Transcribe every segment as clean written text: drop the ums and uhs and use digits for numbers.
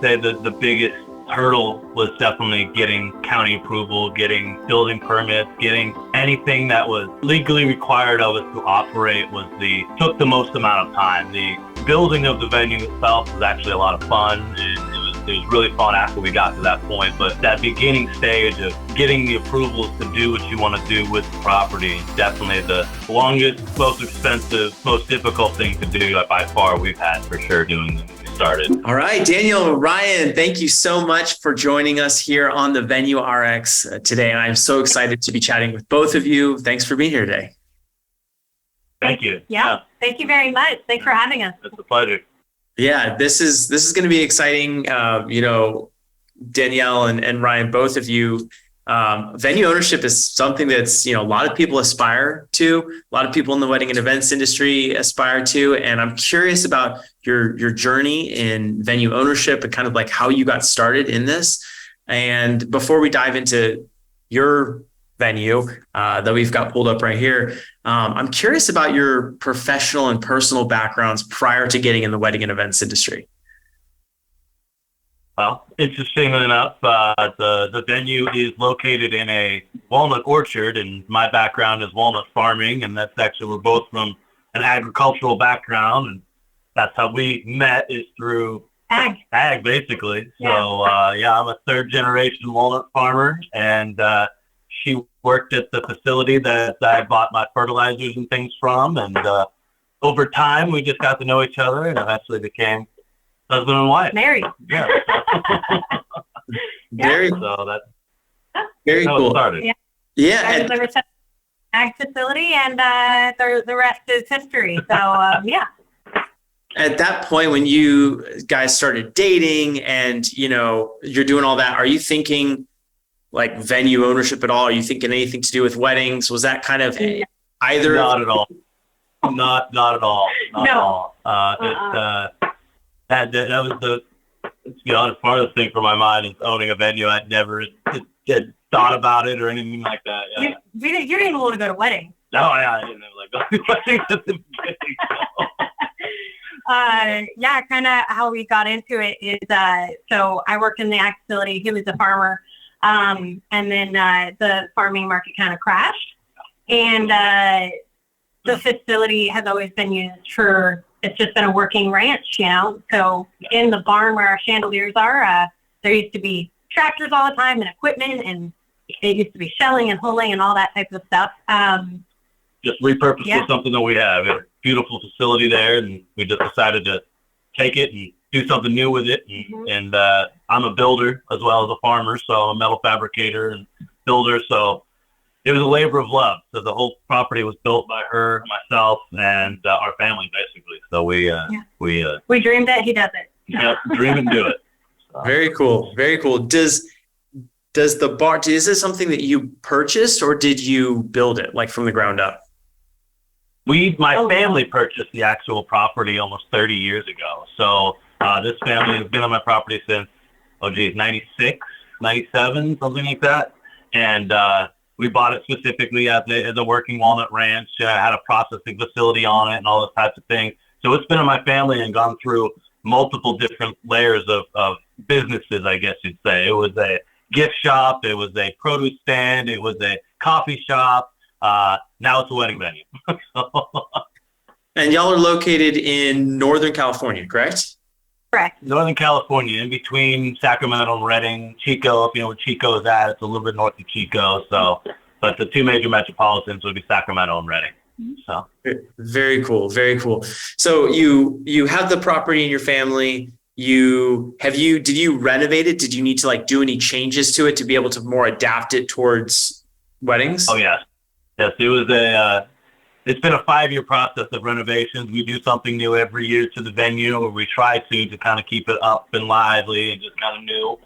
say that the biggest hurdle was definitely getting county approval, getting building permits, getting anything that was legally required of us to operate took the most amount of time. The building of the venue itself was actually a lot of fun, and it was really fun after we got to that point. But that beginning stage of getting the approvals to do what you want to do with the property is definitely the longest, most expensive, most difficult thing to do by far we've had for sure doing this. Started. All right, Danielle, Ryan, thank you so much for joining us here on the Venue RX today. I'm so excited to be chatting with both of you. Thanks for being here today. Thank you. Yeah. Thank you very much. Thanks for having us. It's a pleasure. Yeah, this is going to be exciting. Danielle and Ryan, both of you, venue ownership is something that's, a lot of people aspire to, a lot of people in the wedding and events industry aspire to. And I'm curious about your journey in venue ownership and kind of like how you got started in this. And before we dive into your venue that we've got pulled up right here, I'm curious about your professional and personal backgrounds prior to getting in the wedding and events industry. Well, interestingly enough, the venue is located in a walnut orchard, and my background is walnut farming, and that's actually, we're both from an agricultural background, and that's how we met, is through ag basically. Yeah. So, I'm a third generation walnut farmer, and she worked at the facility that I bought my fertilizers and things from, and over time, we just got to know each other and eventually became husband and wife. Married. Yeah. Very cool. Very cool. Started. Yeah. And the ag facility, and the rest is history. So yeah. At that point, when you guys started dating and you're doing all that, are you thinking like venue ownership at all? Are you thinking anything to do with weddings? Was that kind of either? Not at all. Not at all. Not at all. That was to be honest, part of the thing for my mind is owning a venue. I'd never had thought about it or anything like that. Yeah. You didn't even want to go to weddings. No, I didn't go to weddings at the beginning. Kind of how we got into it is, so I worked in the ag facility. He was a farmer. And then the farming market kind of crashed. And the facility has always been used for, it's just been a working ranch, So in the barn where our chandeliers are, there used to be tractors all the time and equipment, and it used to be shelling and hulling and all that type of stuff. Just repurposed for something that we have. We have a beautiful facility there, and we just decided to take it and do something new with it. And I'm a builder as well as a farmer, so I'm a metal fabricator and builder. So it was a labor of love. So the whole property was built by her, myself, and our family, basically. So we dreamed it. He does it. Yeah, dream and do it. So. Very cool. Very cool. Does the barn? Is this something that you purchased, or did you build it like from the ground up? My family purchased the actual property almost 30 years ago. So this family has been on my property since 96, 97, something like that, and. We bought it specifically as a working walnut ranch, had a processing facility on it and all those types of things. So it's been in my family and gone through multiple different layers of businesses, I guess you'd say. It was a gift shop. It was a produce stand. It was a coffee shop. Now it's a wedding venue. And y'all are located in Northern California, correct? Correct. Northern California, in between Sacramento and Redding. Chico, if you know where Chico is at, it's a little bit north of Chico. So, but the two major metropolitans would be Sacramento and Redding. So very cool, very cool. So you have the property in your family. Did you renovate it? Did you need to like do any changes to it to be able to more adapt it towards weddings? Oh yes. It was it's been a 5-year process of renovations. We do something new every year to the venue, or we try to kind of keep it up and lively and just kind of new.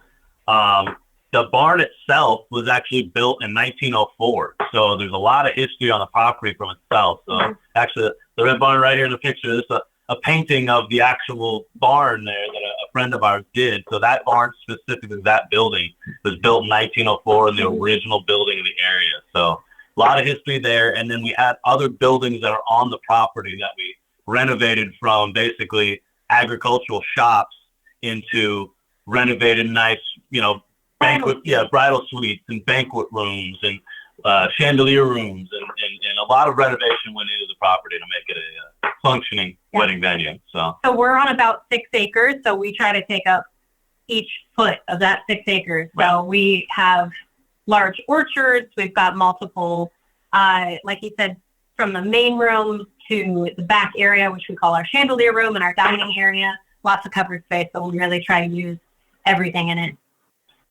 The barn itself was actually built in 1904. So there's a lot of history on the property from itself. So actually the red barn right here in the picture, is a painting of the actual barn there that a friend of ours did. So that barn, specifically that building, was built in 1904 in the original building of the area. So a lot of history there. And then we had other buildings that are on the property that we renovated from basically agricultural shops into renovated nice, bridal suites and banquet rooms and chandelier rooms, and a lot of renovation went into the property to make it a functioning wedding venue. So we're on about 6 acres, so we try to take up each foot of that 6 acres. Right. So we have large orchards. We've got multiple, like you said, from the main room to the back area, which we call our chandelier room, and our dining area. Lots of covered space, so we really try to use everything in it.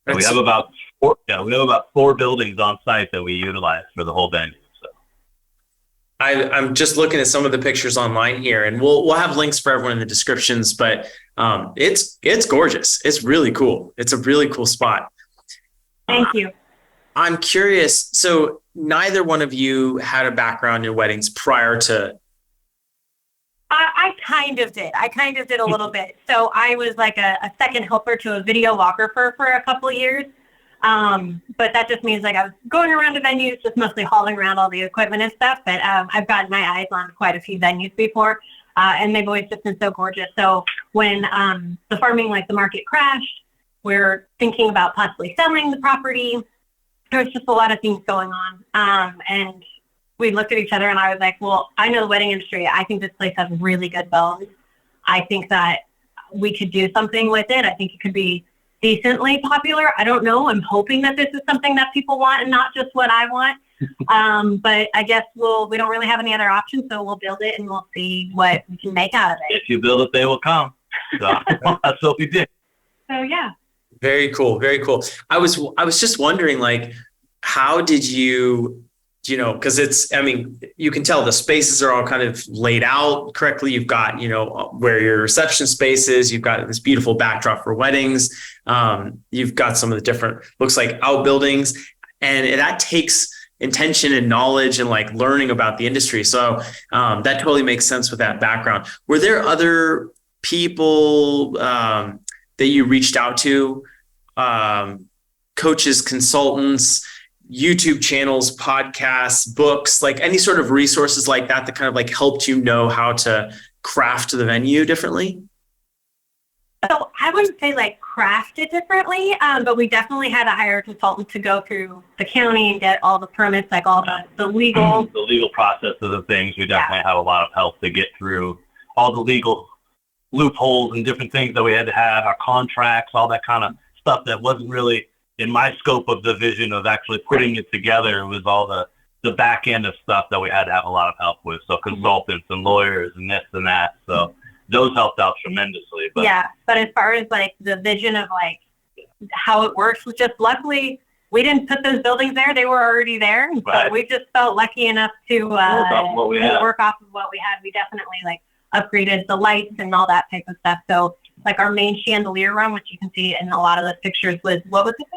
we have about 4 buildings on site that we utilize for the whole venue. So I'm just looking at some of the pictures online here, and we'll have links for everyone in the descriptions, but it's gorgeous. It's really cool. It's a really cool spot. Thank you. I'm curious. So neither one of you had a background in weddings prior to. I kind of did. A little bit. So I was like a second helper to a videographer for a couple of years. But that just means like I was going around to venues, just mostly hauling around all the equipment and stuff. But I've gotten my eyes on quite a few venues before, and they've always just been so gorgeous. So when the farming, like the market crashed, we're thinking about possibly selling the property. There's just a lot of things going on. And we looked at each other and I was like, well, I know the wedding industry. I think this place has really good bones. I think that we could do something with it. I think it could be decently popular. I don't know. I'm hoping that this is something that people want and not just what I want. But I guess we don't really have any other options. So we'll build it and we'll see what we can make out of it. if you build it, they will come. So that's what we did. So yeah. Very cool. Very cool. I was just wondering, like, how did you, because you can tell the spaces are all kind of laid out correctly. You've got, where your reception space is, you've got this beautiful backdrop for weddings. You've got some of the different, looks like outbuildings, and that takes intention and knowledge and like learning about the industry. So that totally makes sense with that background. Were there other people that you reached out to, coaches, consultants, YouTube channels, podcasts, books, like any sort of resources like that kind of like helped you know how to craft the venue differently? So I wouldn't say like craft it differently, but we definitely had to hire a consultant to go through the county and get all the permits, like all the legal process of the things. We definitely have a lot of help to get through all the legal loopholes and different things that we had to have, our contracts, all that kind of stuff that wasn't really in my scope of the vision of actually putting it together. It was all the back end of stuff that we had to have a lot of help with. So consultants and lawyers and this and that. So those helped out tremendously. But as far as like the vision of like how it works, was just luckily we didn't put those buildings there. They were already there. And so we just felt lucky enough to work off of what we had. We definitely like upgraded the lights and all that type of stuff. So like our main chandelier room, which you can see in a lot of those pictures, was what was it?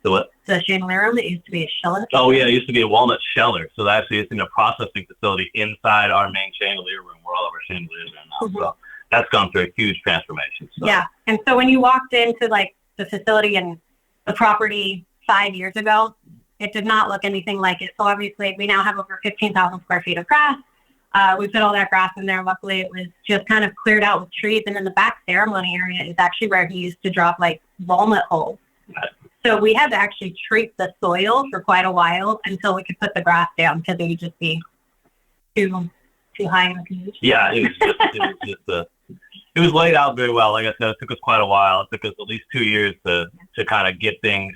The what? The chandelier room that used to be a sheller. Oh yeah, it used to be a walnut sheller. So actually it's in a processing facility inside our main chandelier room where all of our chandeliers are now. Mm-hmm. So that's gone through a huge transformation. So. Yeah. And so when you walked into like the facility and the property 5 years ago, it did not look anything like it. So obviously we now have over 15,000 square feet of grass. We put all that grass in there. Luckily, it was just kind of cleared out with trees. And in the back ceremony area is actually where he used to drop like walnut holes. So we had to actually treat the soil for quite a while until we could put the grass down because it would just be too high in the condition. Yeah, it was laid out very well. Like I said, it took us quite a while. It took us at least 2 years to kind of get things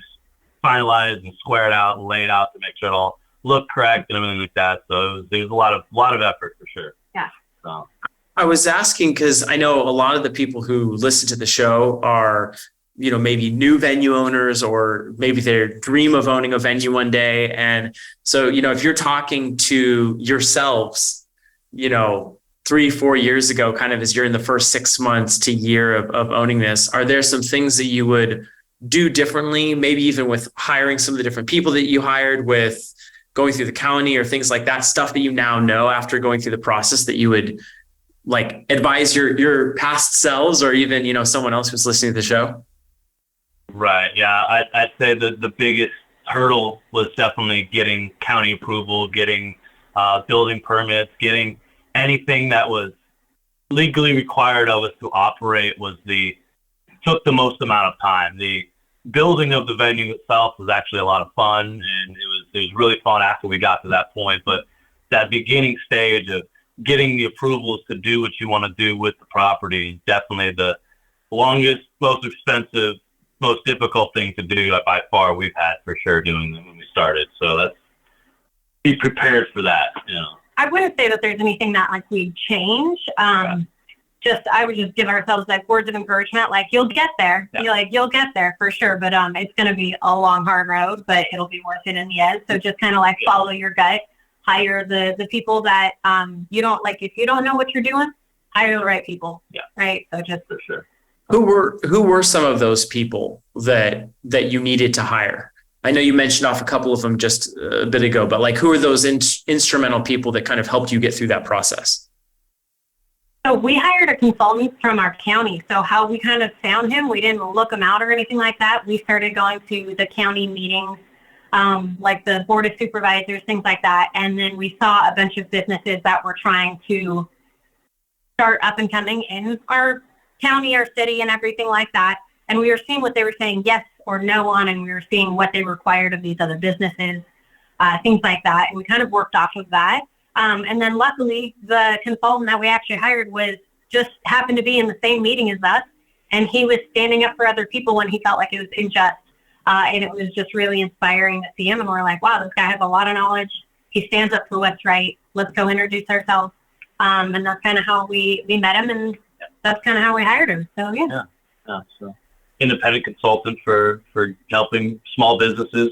finalized and squared out and laid out to make sure it all looked correct and everything like that. So it was a lot of effort for sure. Yeah. So I was asking because I know a lot of the people who listen to the show are, maybe new venue owners, or maybe they dream of owning a venue one day. And so, if you're talking to yourselves, 3-4 years ago, kind of as you're in the first 6 months to year of owning this, are there some things that you would do differently, maybe even with hiring some of the different people that you hired, with going through the county or things like that, stuff that you now know after going through the process that you would like advise your past selves, or even, someone else who's listening to the show? Right. Yeah. I'd say the biggest hurdle was definitely getting county approval, getting building permits, getting anything that was legally required of us to operate was the took the most amount of time. The building of the venue itself was actually a lot of fun, and it was really fun after we got to that point. But that beginning stage of getting the approvals to do what you want to do with the property, definitely the longest, most expensive, most difficult thing to do by far we've had for sure doing them when we started. So that's, be prepared for that, you know. I wouldn't say that there's anything that like we change. Just I would just give ourselves like words of encouragement, like you'll get there. Yeah. You'll get there for sure, but it's going to be a long, hard road, but it'll be worth it in the end. So just kind of like follow your gut, hire the people that you don't like. If you don't know what you're doing, hire the right people. Yeah. Right. So just for sure. Who were some of those people that you needed to hire? I know you mentioned off a couple of them just a bit ago, but like who are those instrumental people that kind of helped you get through that process? So we hired a consultant from our county. So how we kind of found him, we didn't look him out or anything like that. We started going to the county meetings, like the board of supervisors, things like that. And then we saw a bunch of businesses that were trying to start up and coming in our county or city and everything like that. And we were seeing what they were saying yes or no on, and we were seeing what they required of these other businesses, things like that. And we kind of worked off of that. And then luckily, the consultant that we actually hired was just happened to be in the same meeting as us. And he was standing up for other people when he felt like it was unjust. And it was just really inspiring to see him. And we're like, wow, this guy has a lot of knowledge. He stands up for what's right. Let's go introduce ourselves. And that's kind of how we met him. And that's kind of how we hired him. So, yeah. So independent consultant for helping small businesses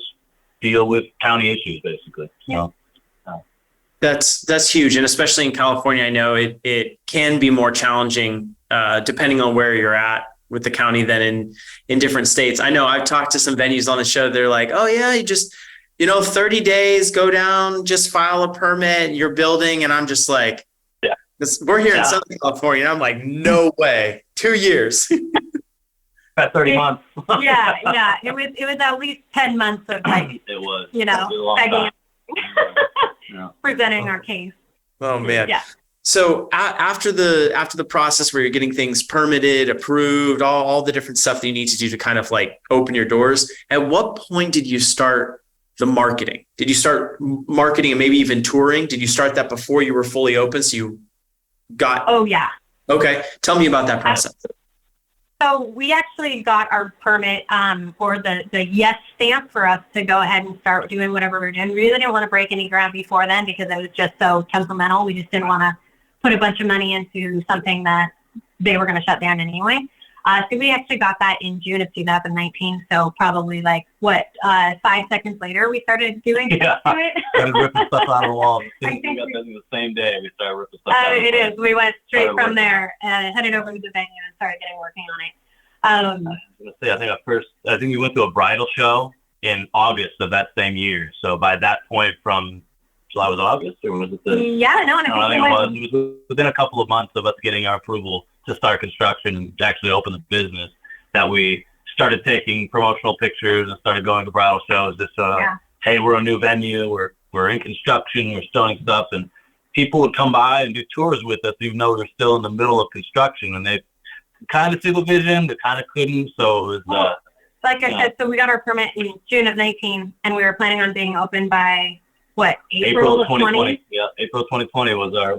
deal with county issues, basically. Yeah. That's huge. And especially in California, I know it can be more challenging depending on where you're at with the county than in different states. I know I've talked to some venues on the show. They're like, oh yeah, you just, 30 days, go down, just file a permit, you're building. And I'm just like, yeah, we're here in Southern California. And I'm like, no way, 2 years. About 30 months. Yeah. It was at least 10 months of like, it was, begging, presenting our case. Oh man. Yeah. So after the process where you're getting things permitted, approved, all the different stuff that you need to do to kind of like open your doors, at what point did you start the marketing? Did you start marketing and maybe even touring? Did you start that before you were fully open? So you got... Oh yeah. Okay. Tell me about that process. So we actually got our permit or the yes stamp for us to go ahead and start doing whatever we're doing. We really didn't want to break any ground before then because it was just so temperamental. We just didn't want to put a bunch of money into something that they were going to shut down anyway. So we actually got that in June of 2019. So probably 5 seconds later, we started doing stuff to it. Started ripping stuff out of the wall. I think we got that in the same day. We started ripping stuff out of the wall. It is. We went straight from there and headed over to the venue and started working on it. I was going to say, I think we went to a bridal show in August of that same year. So by that point from July was August, or was it I think it was within a couple of months of us getting our approval to start construction and actually open the business that we started taking promotional pictures and started going to bridal shows. Just hey, we're a new venue, we're in construction, we're starting stuff, and people would come by and do tours with us, even though they're still in the middle of construction, and they kind of see the vision, they kind of couldn't. So it was like I said, so we got our permit in June of 19, and we were planning on being open by April of 2020? Yeah, April 2020 was our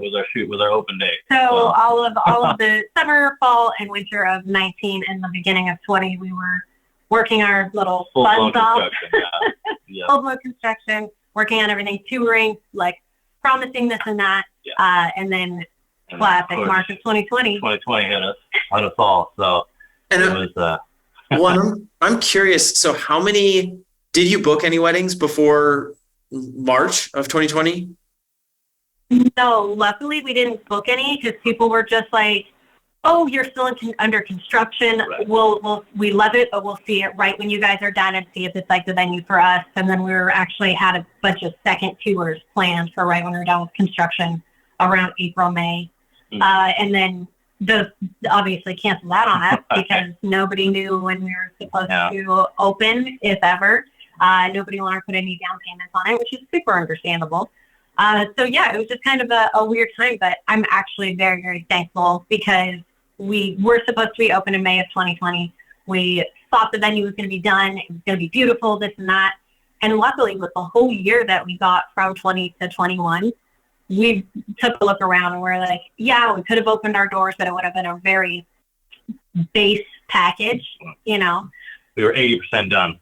open date. So all of the summer, fall, and winter of 19 and the beginning of 20, we were working our little funds off. Full-blown construction, working on everything, touring, promising this and that, and then classic March of 2020. 2020 hit us all. So and it was. I'm curious. So did you book any weddings before March of 2020? No, luckily we didn't book any because people were just like, "Oh, you're still under construction. Right. We love it, but we'll see it right when you guys are done and see if it's the venue for us." And then we actually had a bunch of second tours planned for right when we were done with construction around April, May, and then obviously canceled that on us because nobody knew when we were supposed to open, if ever. Nobody wanted to put any down payments on it, which is super understandable. So it was just kind of a weird time, but I'm actually very, very thankful because we were supposed to be open in May of 2020. We thought the venue was going to be done. It was going to be beautiful, this and that. And luckily, with the whole year that we got from 20 to 21, we took a look around and we're like, yeah, we could have opened our doors, but it would have been a very base package, you know. We were 80% done,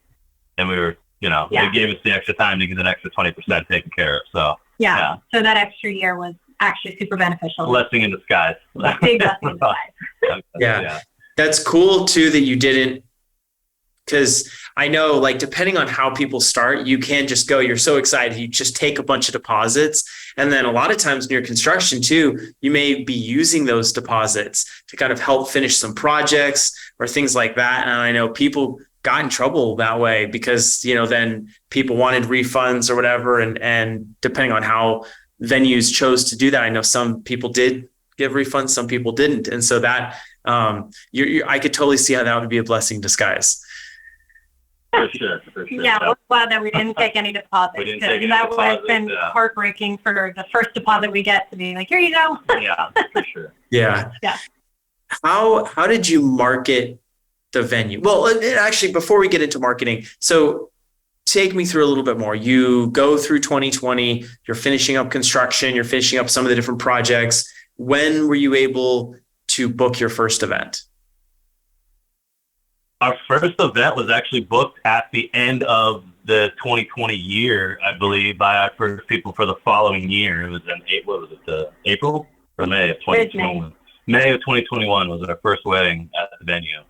and we were, you know, Yeah. they gave us the extra time to get an extra 20% taken care of. So Yeah. So that extra year was actually super beneficial. blessing in disguise. Big blessing in disguise. Yeah. That's cool too that you didn't, because I know, like, depending on how people start, you can just go, you're so excited, you just take a bunch of deposits. And then a lot of times near construction too, you may be using those deposits to kind of help finish some projects or things like that. And I know people got in trouble that way because, you know, then people wanted refunds or whatever. And depending on how venues chose to do that, I know some people did give refunds, some people didn't. And so that, I could totally see how that would be a blessing in disguise. For sure. Yeah, we're glad that we didn't take any deposits. We didn't take any that would have deposits, been heartbreaking for the first deposit we get to be like, here you go. Yeah, for sure. Yeah. Yeah. How did you market the venue? Well, actually, before we get into marketing, so take me through a little bit more. You go through 2020, you're finishing up construction, you're finishing up some of the different projects. When were you able to book your first event? Our first event was actually booked at the end of the 2020 year, I believe, by our first people for the following year. It was in April or May of 2021. May of 2021 was our first wedding at the venue.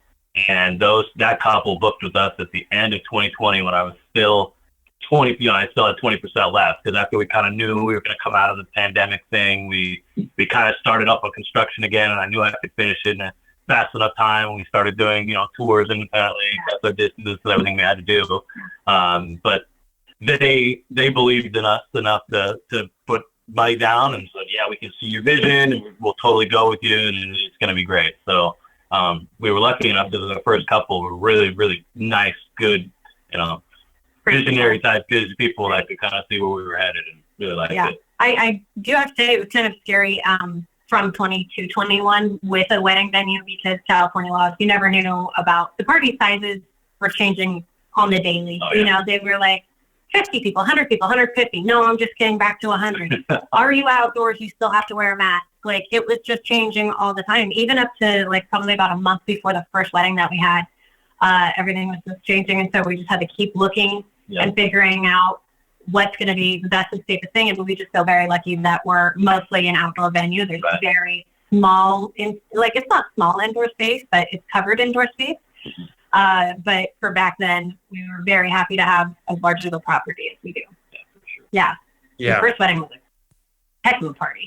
And that couple booked with us at the end of 2020 when I was still 20, you know, I still had 20% left, because after we kind of knew we were going to come out of the pandemic thing, we kind of started up on construction again, and I knew I could finish it in fast enough time. We started doing, you know, tours independently, got the distances and everything we had to do. But they believed in us enough to put money down and said, yeah, we can see your vision and we'll totally go with you and it's going to be great. So we were lucky enough that the first couple were really, really nice, good, you know, visionary type people that could kind of see where we were headed and really liked it. I do have to say it was kind of scary from 20 to 21 with a wedding venue, because California laws, you never knew about the party sizes were changing on the daily. Oh, yeah. You know, they were like 50 people, 100 people, 150. No, I'm just getting back to 100. Are you outdoors? You still have to wear a mask. Like, it was just changing all the time, even up to like probably about a month before the first wedding that we had. Everything was just changing. And so we just had to keep looking and figuring out what's going to be the best and safest thing. And we just feel very lucky that we're mostly an outdoor venue. There's very small, it's not small indoor space, but it's covered indoor space. But for back then, we were very happy to have as large of a property as we do. Yeah. The first wedding was a heck of a party.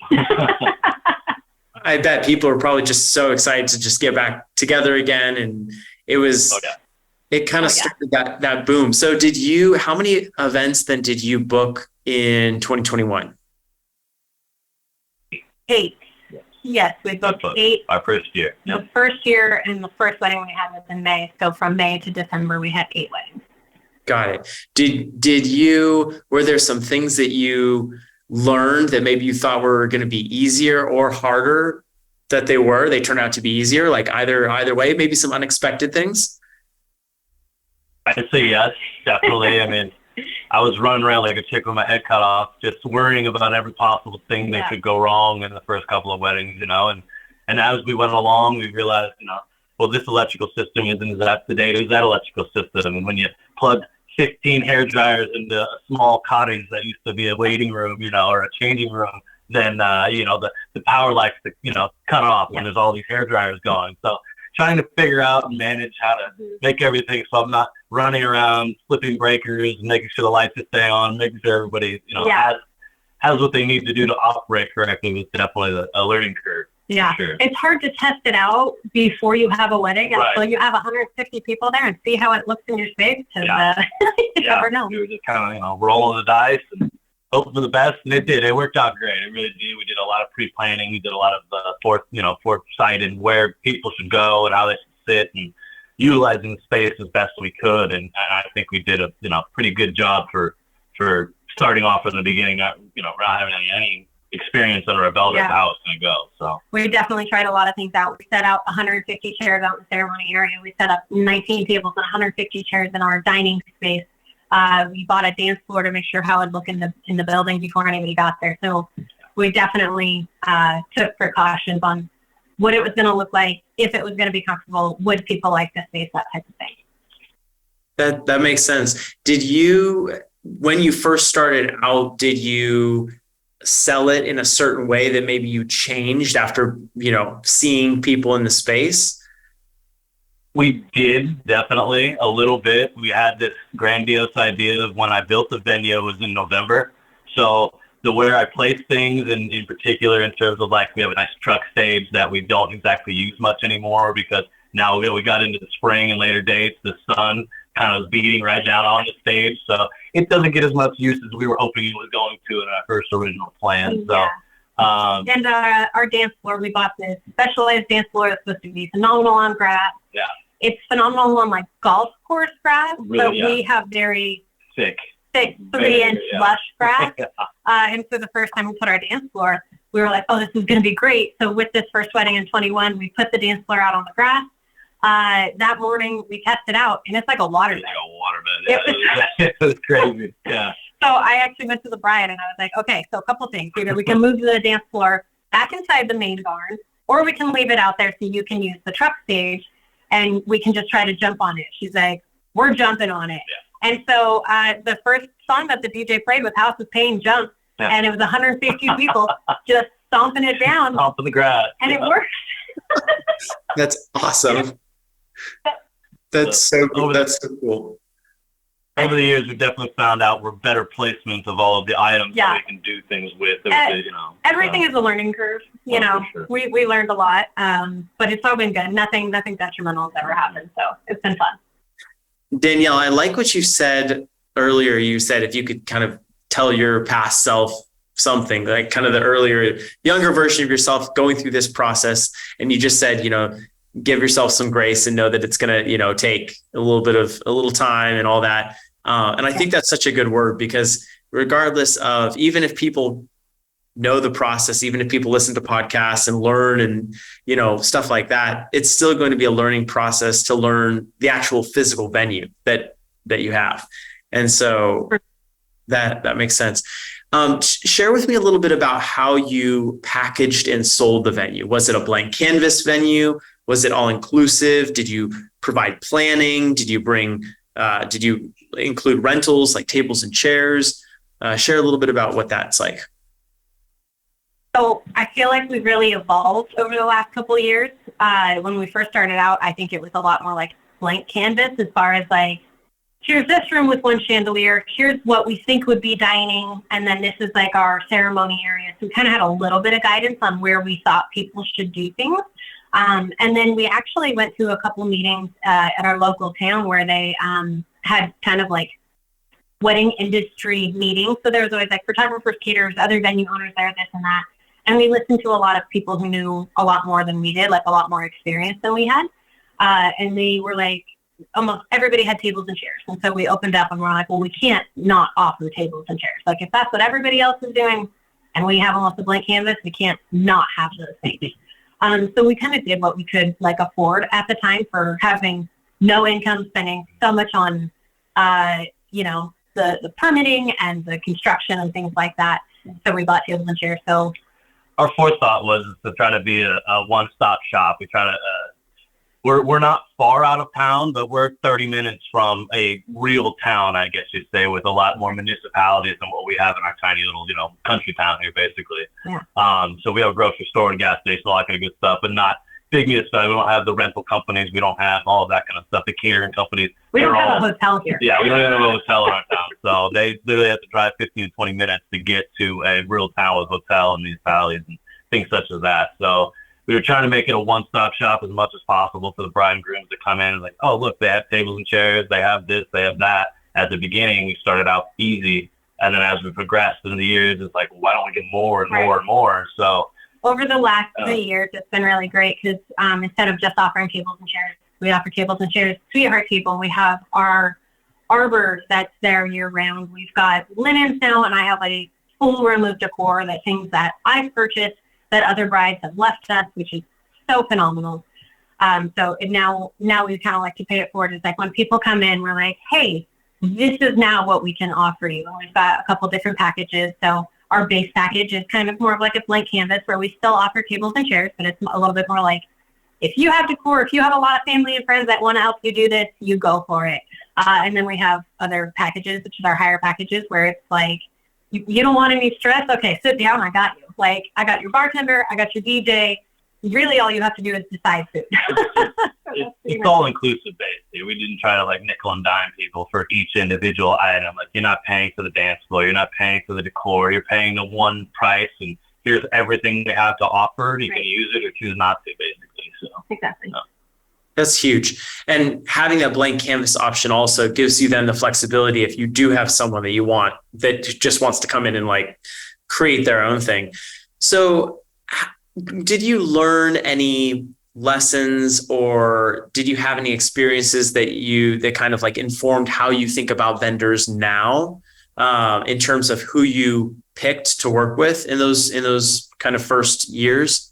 I bet people are probably just so excited to just get back together again. And it was, it kind of started that boom. So how many events then did you book in 2021? 8. Yes, we booked 8. Our first year. The first year, and the first wedding we had was in May. So from May to December, we had 8 weddings. Got it. Were there some things that you learned that maybe you thought were going to be easier or harder that they turned out to be easier? Like either way, maybe some unexpected things? I'd say yes, definitely. I mean, I was running around like a chick with my head cut off, just worrying about every possible thing that could go wrong in the first couple of weddings, you know. And as we went along, we realized, you know, well, this electrical system isn't as up to date as that electrical system. And when you plug 15 hair dryers into a small cottage that used to be a waiting room, you know, or a changing room, then, you know, the power likes to, you know, cut off when there's all these hair dryers going. So trying to figure out and manage how to make everything so I'm not running around flipping breakers and making sure the lights stay on, making sure everybody, you know, has what they need to do to operate correctly was definitely a learning curve. Yeah, sure. It's hard to test it out before you have a wedding until you have 150 people there and see how it looks in your space. You never know. We were just kind of, you know, rolling the dice and hoping for the best, and it did. It worked out great. It really did. We did a lot of pre-planning. We did a lot of foresight in where people should go and how they should sit, and utilizing the space as best we could. And I think we did a pretty good job for starting off from the beginning. Not having any experience under our belt of Yeah. how it's going to go. So We definitely tried a lot of things out. We set out 150 chairs out in the ceremony area. We set up 19 tables and 150 chairs in our dining space. We bought a dance floor to make sure how it would look in the building before anybody got there. So we definitely took precautions on what it was going to look like, if it was going to be comfortable, would people like the space, that type of thing. That makes sense. Did you, when you first started out, did you sell it in a certain way that maybe you changed after, seeing people in the space? we did definitely a little bit. We had this grandiose idea of when I built the venue was in November. So the where I place things, and in particular in terms of like we have a nice truck stage that we don't exactly use much anymore because now we got into the spring and later dates, the sun kind of beating right down on the stage. So it doesn't get as much use as we were hoping it was going to in our first original plan. So, and our dance floor, we bought this specialized dance floor that's supposed to be phenomenal on grass. Yeah. It's phenomenal on like golf course grass, Really, but yeah. we have very thick 3-inch lush grass. And for the first time we put our dance floor, we were like, oh, this is going to be great. So with this first wedding in 21, we put the dance floor out on the grass. That morning we tested out, and it's like a water bed. It's like a water bed. Yeah, it was crazy. Yeah. So I actually went to the bride and I was like, okay, so a couple things. Either we can move the dance floor back inside the main barn, or we can leave it out there so you can use the truck stage and we can just try to jump on it. She's like, we're jumping on it. Yeah. And so the first song that the DJ played was House of Pain Jump. Yeah. And it was 150 people just stomping it down. Stomping the grass. And it worked. That's awesome. That's so cool. Over the years, we've definitely found out we're better placements of all of the items Yeah. that we can do things with. Everything is a learning curve. For sure. We learned a lot, but it's all been good. Nothing detrimental has ever happened. So it's been fun. Danielle, I like what you said earlier. You said if you could kind of tell your past self something, like kind of the earlier, younger version of yourself going through this process, and you just said, give yourself some grace and know that it's going to, take a little time and all that. And I think that's such a good word, because regardless of, even if people know the process, even if people listen to podcasts and learn and, stuff like that, it's still going to be a learning process to learn the actual physical venue that you have. And so that makes sense. Share with me a little bit about how you packaged and sold the venue. Was it a blank canvas venue? Was it all inclusive? Did you provide planning? Did you include rentals like tables and chairs? Share a little bit about what that's like. So I feel like we've really evolved over the last couple of years. When we first started out, I think it was a lot more like blank canvas, as far as like, here's this room with one chandelier, here's what we think would be dining, and then this is like our ceremony area. So we kind of had a little bit of guidance on where we thought people should do things. And then we actually went to a couple meetings at our local town where they had kind of like wedding industry meetings. So there was always like photographers, caterers, other venue owners there, this and that. And we listened to a lot of people who knew a lot more than we did, like a lot more experience than we had. And they were like, almost everybody had tables and chairs. And so we opened up and we're like, well, we can't not offer tables and chairs. Like if that's what everybody else is doing and we have almost a blank canvas, we can't not have those things. So we kind of did what we could like afford at the time for having no income, spending so much on, the permitting and the construction and things like that. So we bought tables and chairs. So our forethought was to try to be a one-stop shop. We try to, we're not far out of town, but we're 30 minutes from a real town, I guess you'd say, with a lot more municipalities than what we have in our tiny little, country town here, basically. Yeah. So we have a grocery store and gas station, all that kind of good stuff, but not big municipalities. We don't have the rental companies. We don't have all of that kind of stuff. The catering companies. We don't have a hotel here. Yeah, we don't have a hotel in our town. So they literally have to drive 15 to 20 minutes to get to a real town with hotel and municipalities and things such as that. So we were trying to make it a one-stop shop as much as possible for the bride and grooms to come in and like, oh, look, they have tables and chairs. They have this, they have that. At the beginning, we started out easy. And then as we progressed in the years, it's like, why don't we get more and more and more? So over the last 3 years, it's been really great because instead of just offering tables and chairs, we offer tables and chairs, Sweetheart Table. We have our arbor that's there year round. We've got linens now, and I have a full room of decor, that things that I've purchased that other brides have left us, which is so phenomenal. Now we kind of like to pay it forward. It's like when people come in, we're like, hey, this is now what we can offer you. And we've got a couple different packages. So our base package is kind of more of like a blank canvas where we still offer tables and chairs, but it's a little bit more like, if you have decor, if you have a lot of family and friends that want to help you do this, you go for it. And then we have other packages, which is our higher packages, where it's like, you don't want any stress? Okay, sit down, I got you. Like, I got your bartender, I got your DJ. Really, all you have to do is decide food. It's all inclusive, basically. We didn't try to like nickel and dime people for each individual item. Like, you're not paying for the dance floor, you're not paying for the decor, you're paying the one price, and here's everything they have to offer. You can use it or choose not to, basically. So Exactly. That's huge. And having that blank canvas option also gives you then the flexibility if you do have someone that you want that just wants to come in and like create their own thing. So did you learn any lessons, or did you have any experiences that kind of like informed how you think about vendors now, in terms of who you picked to work with in those kind of first years?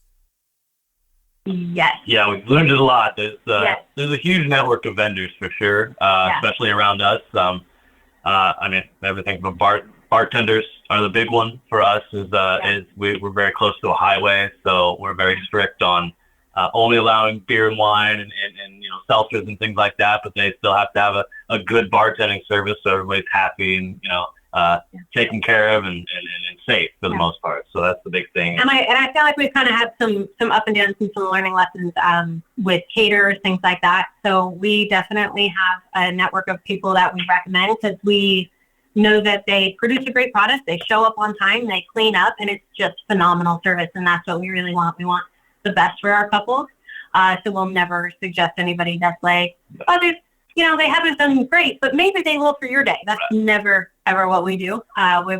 Yes. yeah, we've learned it a lot. There's Yes. there's a huge network of vendors for sure, especially around us. I mean, everything from bartenders are the big one for us. We're very close to a highway, so we're very strict on only allowing beer and wine and seltzers and things like that. But they still have to have a good bartending service, so everybody's happy and taken care of and safe for the most part. So that's the big thing. And I feel like we've kind of had some up and downs and some learning lessons with caterers, things like that. So we definitely have a network of people that we recommend because we know that they produce a great product, they show up on time, they clean up, and it's just phenomenal service. And that's what we really want. We want the best for our couples. So we'll never suggest anybody that's like, oh, they haven't done great, but maybe they will for your day. That's never, ever what we do. We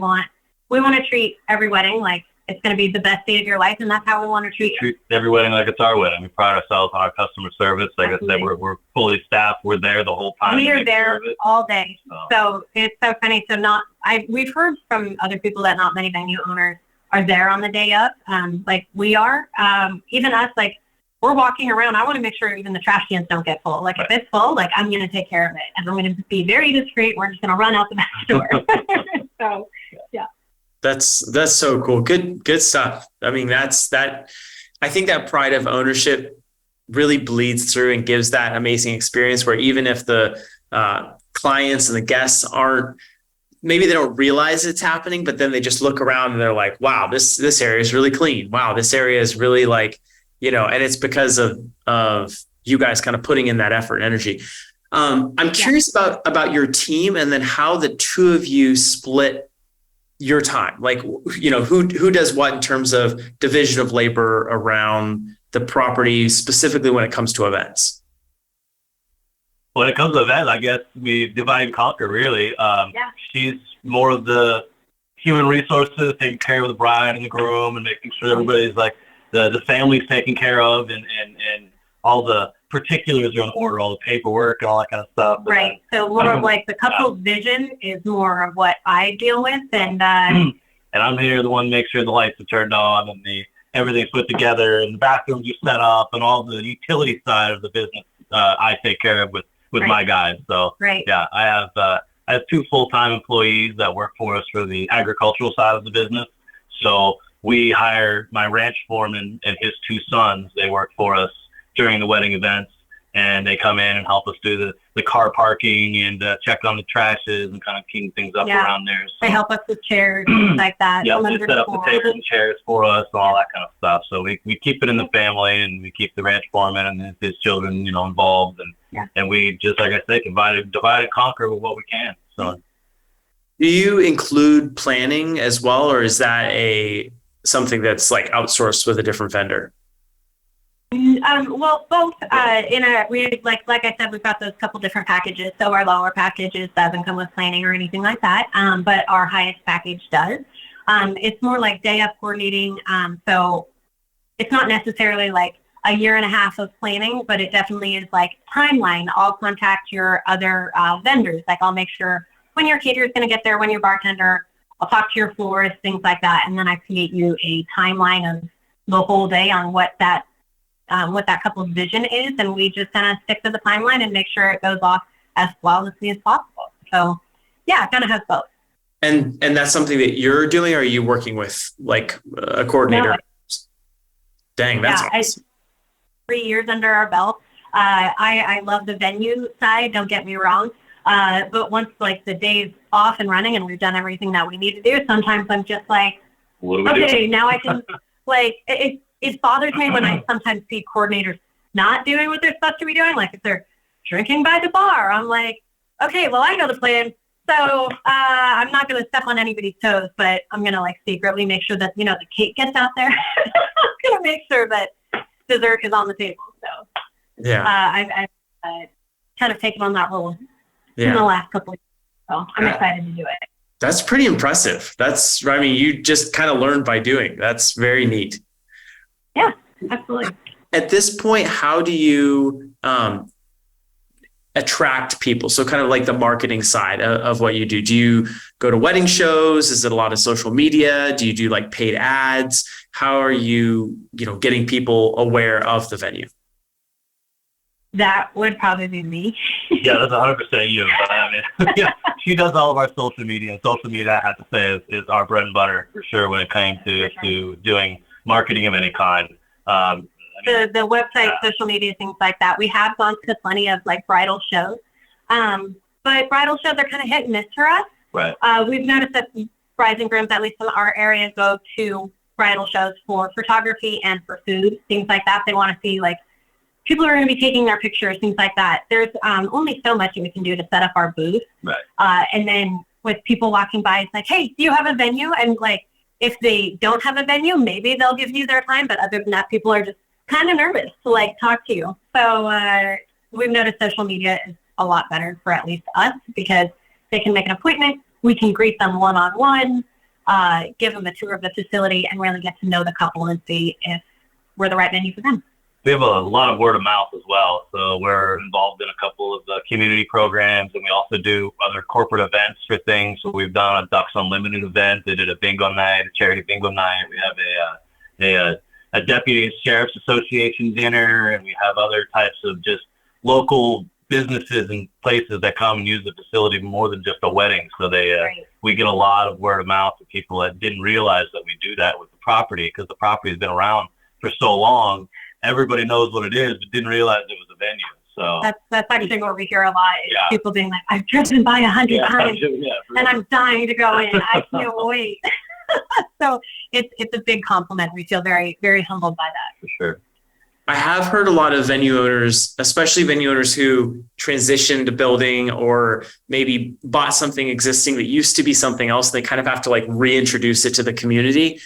want to treat every wedding like it's going to be the best day of your life, and that's how we want to treat every wedding like it's our wedding. We pride ourselves on our customer service. Like Absolutely. I said, we're fully staffed. We're there the whole time. We are there all day. Oh. So it's so funny. So we've heard from other people that not many venue owners are there on the day of, like we are. Even us, like we're walking around. I want to make sure even the trash cans don't get full. Like if it's full, like I'm going to take care of it, and I'm going to be very discreet. We're just going to run out the back door. So yeah. That's so cool. Good stuff. I mean, I think that pride of ownership really bleeds through and gives that amazing experience where even if the clients and the guests maybe they don't realize it's happening, but then they just look around and they're like, wow, this area is really clean. Wow, this area is really like, and it's because of you guys kind of putting in that effort and energy. I'm curious about your team and then how the two of you split your time. Like, who does what in terms of division of labor around the property, specifically when it comes to events? When it comes to events, I guess we divide and conquer, really. She's more of the human resources, taking care of the bride and the groom and making sure everybody's like the family's taken care of and all the particulars are in order, all the paperwork and all that kind of stuff. Right. So more of like the couple's vision is more of what I deal with. And I'm here the one to make sure the lights are turned on and everything's put together and the bathrooms are set up and all the utility side of the business I take care of with my guys. So yeah, I have two full-time employees that work for us for the agricultural side of the business. So we hire my ranch foreman and his two sons. They work for us during the wedding events, and they come in and help us do the car parking and check on the trashes and kind of keep things up around there. So, they help us with chairs, things like that. Yeah, they set up the tables and chairs for us and all that kind of stuff. So we keep it in the family, and we keep the ranch foreman and his children, involved, and we just, like I said, divide and conquer with what we can. So, do you include planning as well, or is that something that's like outsourced with a different vendor? Well, both. Like I said, we've got those couple different packages. So our lower packages doesn't come with planning or anything like that. But our highest package does. It's more like day of coordinating. So it's not necessarily like a year and a half of planning, but it definitely is like timeline. I'll contact your other vendors. Like I'll make sure when your caterer is going to get there, when your bartender, I'll talk to your florist, things like that, and then I create you a timeline of the whole day on what that couple's vision is, and we just kind of stick to the timeline and make sure it goes off as flawlessly as possible. So, yeah, it kind of has both. And that's something that you're doing, or are you working with like a coordinator? No, Dang, that's awesome. 3 years under our belt. I love the venue side, don't get me wrong. But once like the day's off and running and we've done everything that we need to do, sometimes I'm just like, okay, now I can like it bothers me when I sometimes see coordinators not doing what they're supposed to be doing. Like if they're drinking by the bar, I'm like, okay, well I know the plan. So I'm not going to step on anybody's toes, but I'm going to like secretly make sure that, the cake gets out there. I'm going to make sure that dessert is on the table. So yeah, I've kind of taken on that role in the last couple of years. So I'm excited to do it. That's pretty impressive. You just kind of learned by doing. That's very neat. Yeah, absolutely. At this point, how do you attract people? So kind of like the marketing side of what you do. Do you go to wedding shows? Is it a lot of social media? Do you do like paid ads? How are you, getting people aware of the venue? That would probably be me. Yeah, that's 100% you. But I mean, yeah, she does all of our social media. And social media, I have to say, is our bread and butter for sure when it came to doing marketing of any kind. The website, social media, things like that. We have gone to plenty of like bridal shows, but bridal shows are kind of hit and miss for us. Right. We've noticed that brides and grooms, at least in our area, go to bridal shows for photography and for food, things like that. They want to see like people are going to be taking their pictures, things like that. There's only so much we can do to set up our booth. Right. And then with people walking by, it's like, hey, do you have a venue? And like, if they don't have a venue, maybe they'll give you their time. But other than that, people are just kind of nervous to like talk to you. So we've noticed social media is a lot better for at least us because they can make an appointment. We can greet them one-on-one, give them a tour of the facility, and really get to know the couple and see if we're the right venue for them. We have a lot of word of mouth as well. So we're involved in a couple of the community programs, and we also do other corporate events for things. So we've done a Ducks Unlimited event. They did a bingo night, a charity bingo night. We have a Deputy Sheriff's Association dinner, and we have other types of just local businesses and places that come and use the facility more than just a wedding. So we get a lot of word of mouth of people that didn't realize that we do that with the property because the property has been around for so long. Everybody knows what it is, but didn't realize it was a venue. So that's actually what we hear a lot is people being like, I've driven by 100 times and I'm dying to go in. I can't wait. So it's a big compliment. We feel very, very humbled by that. For sure. I have heard a lot of venue owners, especially venue owners who transitioned a building or maybe bought something existing that used to be something else. They kind of have to like reintroduce it to the community.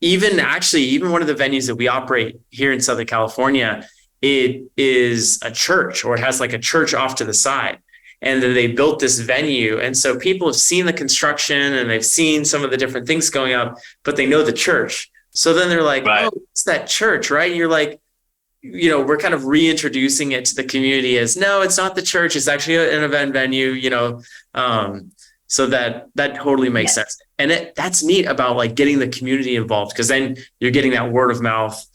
Even one of the venues that we operate here in Southern California, it is a church, or it has like a church off to the side. And then they built this venue. And so people have seen the construction and they've seen some of the different things going up, but they know the church. So then they're like, right. Oh, it's that church, right? And you're like, we're kind of reintroducing it to the community as, no, it's not the church. It's actually an event venue, so that totally makes sense. And that's neat about like getting the community involved, because then you're getting that word of mouth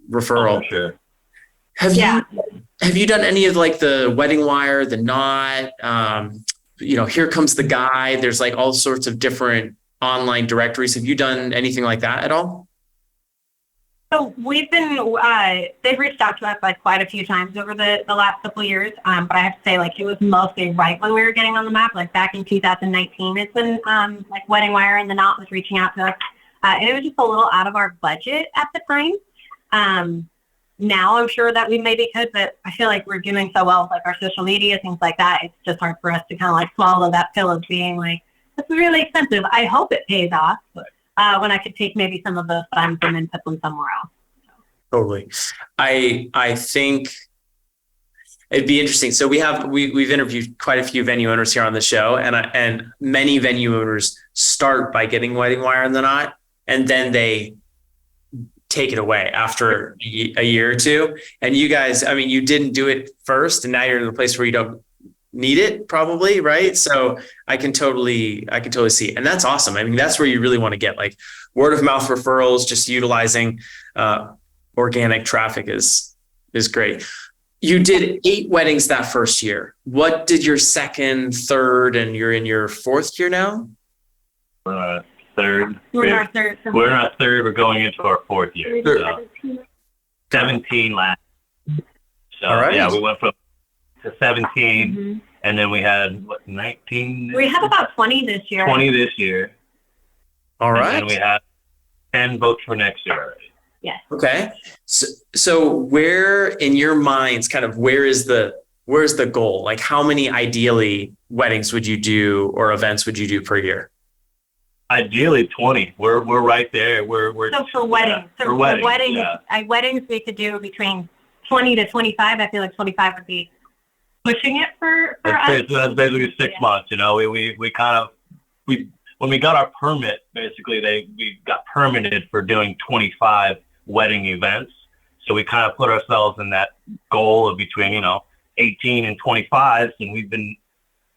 referral. Oh, sure. Have you done any of like the Wedding Wire, the Knot, Here Comes the Guy? There's like all sorts of different online directories. Have you done anything like that at all? So we've been, they've reached out to us like quite a few times over the last couple of years. But I have to say, like, it was mostly right when we were getting on the map, like back in 2019. It's when like Wedding Wire and the Knot was reaching out to us. And it was just a little out of our budget at the time. Now I'm sure that we maybe could, but I feel like we're doing so well with like our social media, things like that. It's just hard for us to kind of like swallow that pill of being like, this is really expensive. I hope it pays off. When I could take maybe some of the funds and then put them somewhere else. Totally. I think it'd be interesting. So we've interviewed quite a few venue owners here on the show, and many venue owners start by getting Wedding Wire and the Knot, and then they take it away after a year or two. And you guys, I mean, you didn't do it first, and now you're in a place where you don't need it probably, right? So I can totally see it. And that's awesome. I mean, that's where you really want to get, like, word of mouth referrals. Just utilizing organic traffic is great. You did 8 weddings that first year. What did your second, third, and you're in your 4th year now? Third. We're in our third. We're in our third. We're going into our 4th year. So 17 last. So All right. yeah, we went from to 17, and then we had 19. We have about 20 this year. 20 this year. All right. And we have 10 booked for next year already. Yes. Okay. So where in your minds, kind of, where's the goal? Like, how many ideally weddings would you do or events would you do per year? Ideally 20. We're right there. We're So for weddings, weddings we could do between 20 to 25. I feel like 25 would be pushing it for us. That's basically 6 months. You know, we when we got our permit, basically we got permitted for doing 25 wedding events. So we kind of put ourselves in that goal of between 18 and 25, and we've been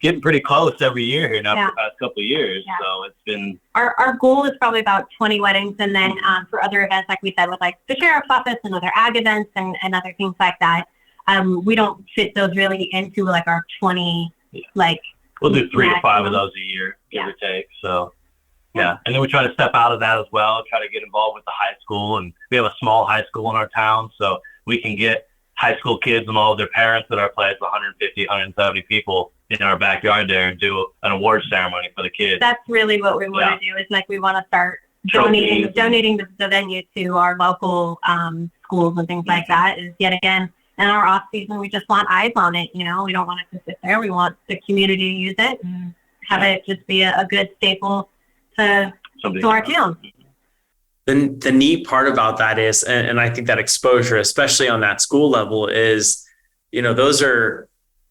getting pretty close every year here now for the past couple of years. Yeah. So it's been our goal is probably about 20 weddings, and then for other events, like we said, with like the sheriff's office and other ag events and other things like that, we don't fit those really into like our 20 like. We'll do 3 to 5 of those a year, give or take. So yeah, and then we try to step out of that as well. Try to get involved with the high school, and we have a small high school in our town, so we can get high school kids and all of their parents at our place, 150, 170 people in our backyard there, and do an award ceremony for the kids. That's really what we want to do. Is like we want to start donating the venue to our local schools and things like that. Is yet again in our off season, we just want eyes on it. We don't want it to sit there. We want the community to use it and have it just be a good staple to our town. The neat part about that is, and I think that exposure, especially on that school level, is, those are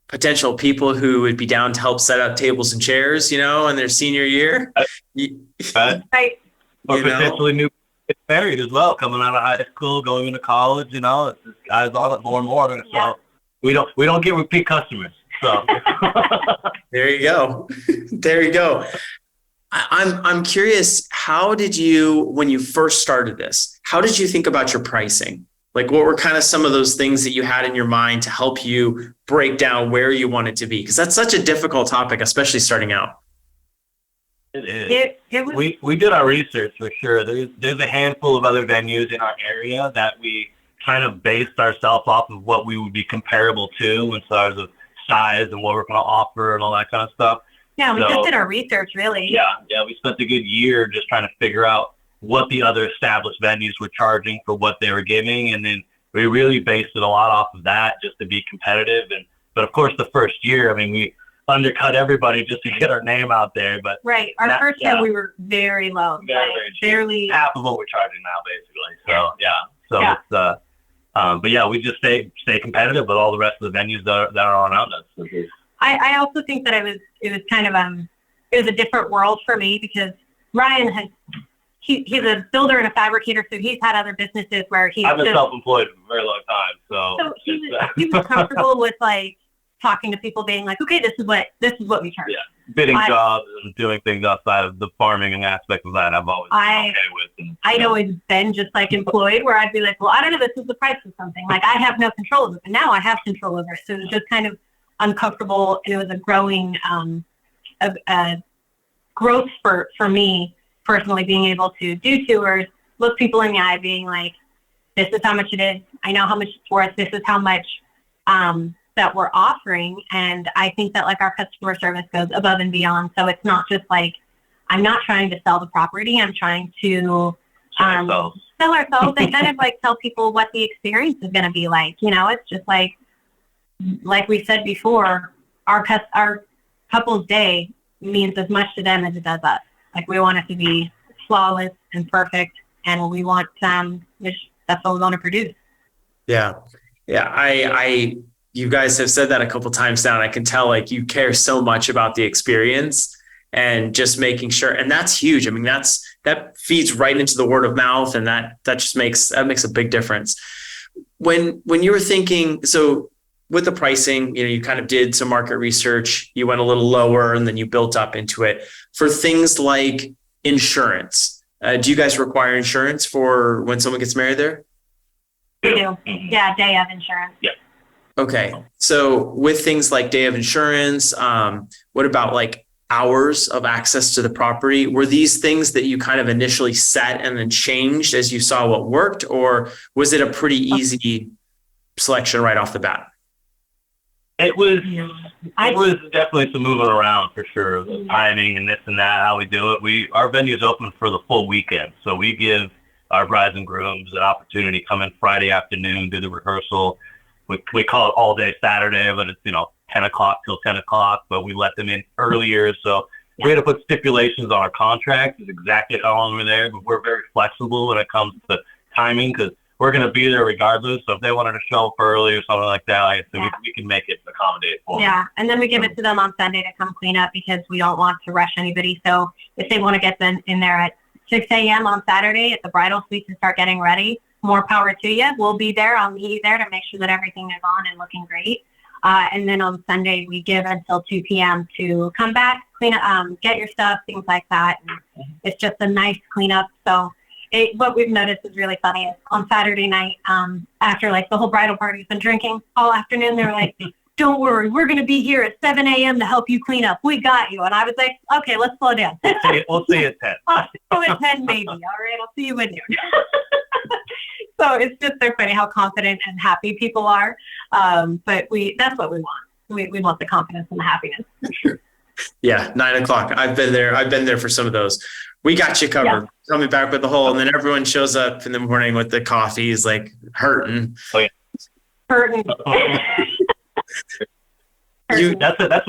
potential people who would be down to help set up tables and chairs, in their senior year. Right. Or potentially new married as well, coming out of high school, going into college, it's just guys all more and more. So we don't get repeat customers. So there you go. There you go. I'm curious, how did you, when you first started this, how did you think about your pricing? Like, what were kind of some of those things that you had in your mind to help you break down where you want it to be? Because that's such a difficult topic, especially starting out. It is. We did our research for sure. There's a handful of other venues in our area that we kind of based ourselves off of what we would be comparable to in terms of size and what we're going to offer and all that kind of stuff. Yeah, we just did our research, really. Yeah, we spent a good year just trying to figure out what the other established venues were charging for what they were giving, and then we really based it a lot off of that just to be competitive. But of course, the first year, we undercut everybody just to get our name out there. But right, our first year we were very low, very barely half of what we're charging now, basically. But yeah, we just stay competitive with all the rest of the venues that are around us. I also think that it was kind of it was a different world for me, because Ryan he's a builder and a fabricator, so he's had other businesses where I've been self-employed for a very long time, so he was comfortable with like talking to people, being like, okay, this is what we charge. Yeah, bidding jobs and doing things outside of the farming and aspect of that, I've always been okay with. I'd always been just like employed, where I'd be like, well, I don't know, this is the price of something. Like, I have no control over it, but now I have control over it. So it was just kind of uncomfortable, and it was a growing growth spurt for me personally, being able to do tours, look people in the eye, being like, this is how much it is. I know how much it's worth. This is how much that we're offering. And I think that like our customer service goes above and beyond. So it's not just like, I'm not trying to sell the property. I'm trying to sell ourselves and kind of like tell people what the experience is going to be like. It's just like we said before, our couple's day means as much to them as it does us. Like, we want it to be flawless and perfect, and we want that's what we want to produce. Yeah. You guys have said that a couple times now, and I can tell like you care so much about the experience and just making sure, and that's huge. That feeds right into the word of mouth, and that just makes a big difference. When you were thinking, so with the pricing, you kind of did some market research, you went a little lower and then you built up into it. For things like insurance, do you guys require insurance for when someone gets married there? We do. Yeah, day of insurance. Yeah. Okay. So with things like day of insurance, what about like hours of access to the property? Were these things that you kind of initially set and then changed as you saw what worked, or was it a pretty easy selection right off the bat? It was definitely some moving around for sure. The timing and this and that, how we do it. Our venue is open for the full weekend. So we give our brides and grooms an opportunity to come in Friday afternoon, do the rehearsal. We call it all day Saturday, but it's, 10 o'clock till 10 o'clock, but we let them in earlier. So we had to put stipulations on our contract is exactly how long we're there, but we're very flexible when it comes to timing because we're going to be there regardless. So if they wanted to show up early or something like that, we can make it accommodate for them. Yeah, and then we give it to them on Sunday to come clean up because we don't want to rush anybody. So if they want to get them in there at 6 a.m. on Saturday at the bridal suite and start getting ready, more power to you. We'll be there. I'll meet you there to make sure that everything is on and looking great. And then on Sunday, we give until 2 p.m. to come back, clean up, get your stuff, things like that. And it's just a nice cleanup. So what we've noticed is really funny is on Saturday night, after like the whole bridal party's been drinking all afternoon, they're like, don't worry, we're going to be here at 7 a.m. to help you clean up. We got you. And I was like, okay, let's slow down. We'll see you at 10. I'll see you at 10 maybe. All right, I'll see you at noon. So it's just so funny how confident and happy people are. But that's what we want. We want the confidence and the happiness. For sure. Yeah, 9 o'clock. I've been there for some of those. We got you covered. Yeah. Coming back with the whole, and then everyone shows up in the morning with the coffee is like hurting. Oh yeah, hurting. That's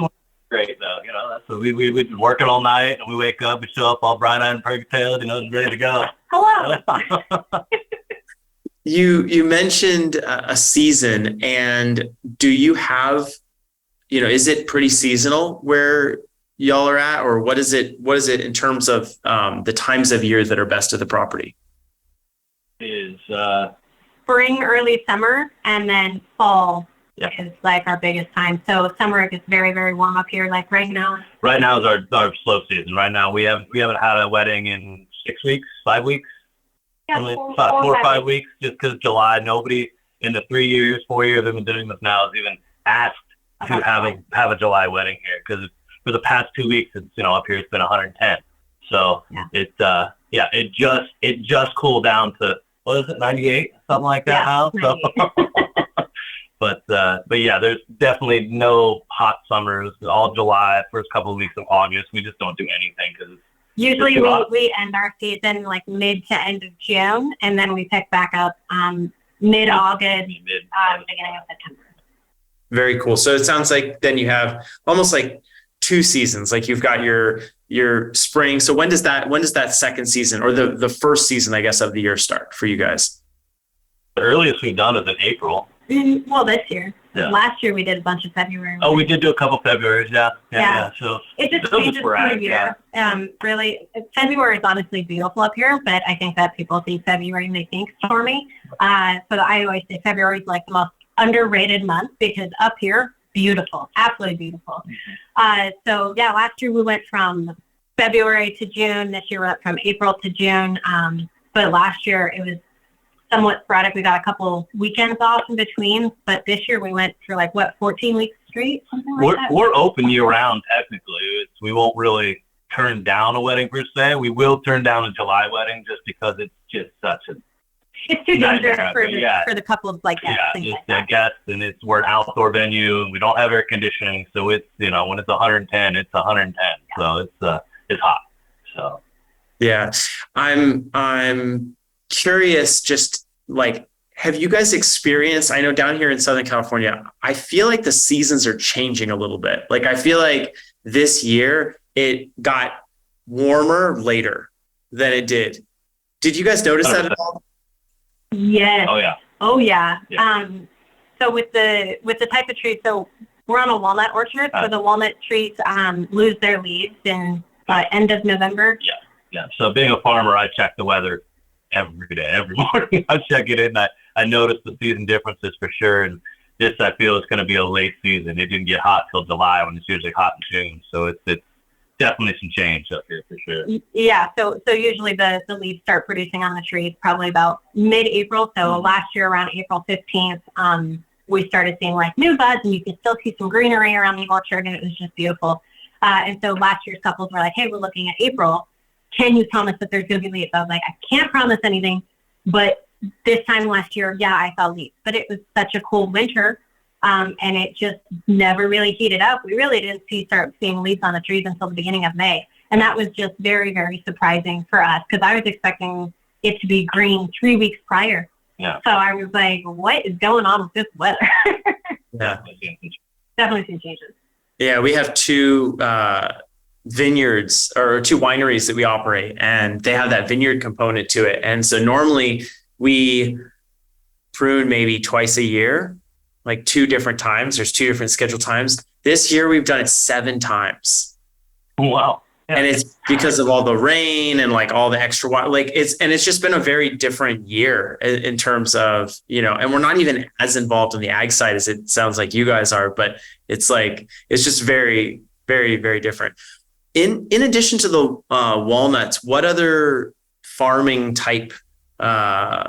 great though. That's what we've been working all night, and we wake up, we show up all bright-eyed and perky-tailed, ready to go. Hello. You mentioned a season, and do you have, is it pretty seasonal where y'all are at, or what is it in terms of the times of year that are best of the property? Is spring, early summer, and then fall. Yeah. Is like our biggest time. So summer it gets very, very warm up here. Like right now. Right now is our slow season. Right now we haven't had a wedding in 6 weeks, 5 weeks. Yeah, four or 5 weeks, just because July. Nobody in the 4 years I've been doing this now has even asked to have a July wedding here, because for the past 2 weeks it's up here it's been 110. So yeah. it just cooled down to, what is it, 98, something like that now. So. But yeah, there's definitely no hot summers. All July, first couple of weeks of August, we just don't do anything because usually we end our season like mid to end of June, and then we pick back up mid-August, beginning of September. Very cool. So it sounds like then you have almost like 2 seasons. Like you've got your spring. So when does that second season, or the first season, I guess, of the year start for you guys? The earliest we've done is in April. Well, this year. Yeah. Last year we did a bunch of February. Oh, we did do a couple Februarys, yeah. So it just changes per year. Yeah. Really, February is honestly beautiful up here, but I think that people see February and they think stormy. So I always say February is like the most underrated month because up here, beautiful, absolutely beautiful. Mm-hmm. So yeah, last year we went from February to June. This year we went from April to June. But last year it was somewhat sporadic. We got a couple weekends off in between, but this year we went for 14 weeks straight, something like that. We're open year round technically. We won't really turn down a wedding per se. We will turn down a July wedding just because it's just such a it's too dangerous for the couple of guests. Yeah, just guests, and we're an outdoor venue and we don't have air conditioning, so it's when it's 110, it's 110. Yeah. So it's hot. So yeah, I'm curious, just have you guys experienced, I know down here in Southern California, I feel like the seasons are changing a little bit. I feel like this year it got warmer later than it did. Did you guys notice that at all? Yes. Oh yeah. So with the type of tree, so we're on a walnut orchard, so the walnut trees lose their leaves in end of November. Yeah. So being a farmer, I check the weather every day, every morning. I check it in. I notice the season differences for sure. And This I feel is going to be a late season. It didn't get hot till July when it's usually hot in June. So it's definitely some change up here for sure. Yeah. So usually the leaves start producing on the trees probably about mid-April. So last year around April 15th, we started seeing like new buds, and you could still see some greenery around the orchard, and it was just beautiful. And so last year's couples were like, hey, we're looking at April. Can you promise that there's going to be leaves? I was like, I can't promise anything, but this time last year, yeah, I saw leaves. But it was such a cool winter, and it just never really heated up. We really didn't start seeing leaves on the trees until the beginning of May. And that was just very, very surprising for us because I was expecting it to be green 3 weeks prior. Yeah. So I was like, what is going on with this weather? Yeah. Definitely some changes. Yeah, we have two vineyards or two wineries that we operate, and they have that vineyard component to it. And so normally we prune maybe twice a year, like 2 different times. There's 2 different scheduled times. This year we've done it 7 times. Wow. Yeah. And it's because of all the rain and like all the extra water, it's just been a very different year in terms of, and we're not even as involved in the ag side as it sounds like you guys are, but it's just very, very, very different. In addition to the walnuts, what other farming type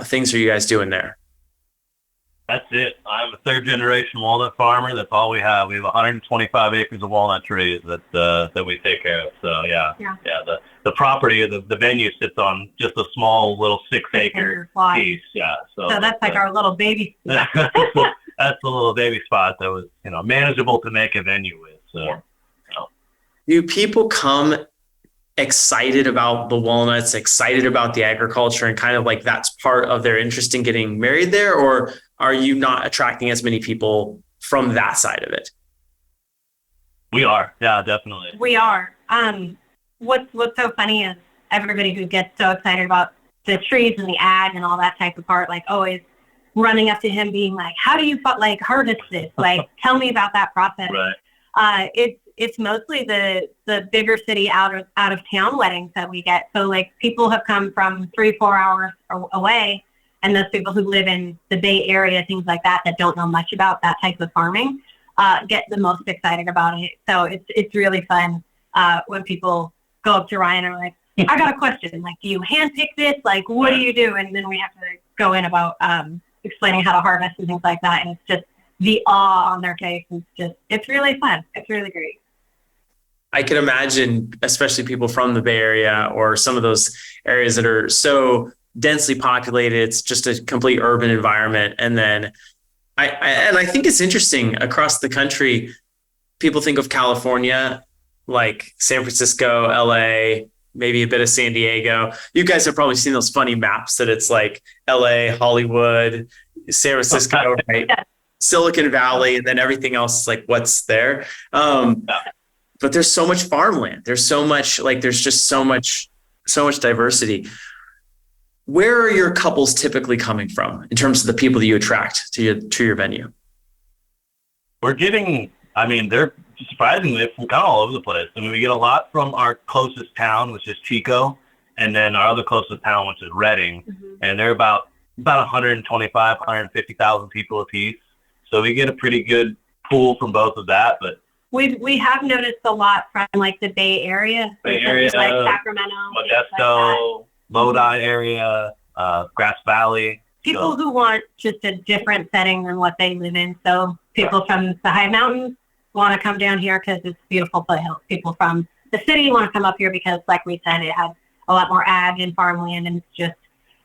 things are you guys doing there? That's it. I'm a 3rd generation walnut farmer. That's all we have. We have 125 acres of walnut trees that we take care of. So yeah. The property of the venue sits on just a small little 6-acre piece. Yeah. So that's like our little baby. That's the little baby spot that was manageable to make a venue with. So. Yeah. Do people come excited about the walnuts, excited about the agriculture, and kind of like that's part of their interest in getting married there? Or are you not attracting as many people from that side of it? We are. Yeah, definitely. We are. What's so funny is everybody who gets so excited about the trees and the ag and all that type of part, like always running up to him being like, how do you harvest this? Like, tell me about that process. Right. It's mostly the bigger city out of town weddings that we get. So like people have come from 3-4 hours away, and those people who live in the Bay Area, things like that don't know much about that type of farming, get the most excited about it. So it's really fun when people go up to Ryan and are like, I got a question. Like, do you handpick this? Like, what do you do? And then we have to go in about explaining how to harvest and things like that. And it's just the awe on their face. It's really fun. It's really great. I can imagine, especially people from the Bay Area or some of those areas that are so densely populated, it's just a complete urban environment. And then I think it's interesting across the country, people think of California, like San Francisco, LA, maybe a bit of San Diego. You guys have probably seen those funny maps that it's like LA, Hollywood, San Francisco, right? Silicon Valley, and then everything else is like what's there. But there's so much farmland. There's so much, there's just so much diversity. Where are your couples typically coming from in terms of the people that you attract to your venue? We're getting, they're surprisingly from kind of all over the place. We get a lot from our closest town, which is Chico, and then our other closest town, which is Redding. Mm-hmm. And they're about 125, 150,000 people apiece. So we get a pretty good pool from both of that, but we have noticed a lot from the Bay Area, like Sacramento, Modesto, Lodi area, Grass Valley. People who want just a different setting than what they live in. So people from the high mountains want to come down here because it's beautiful foothills. People from the city want to come up here because, like we said, it has a lot more ag and farmland, and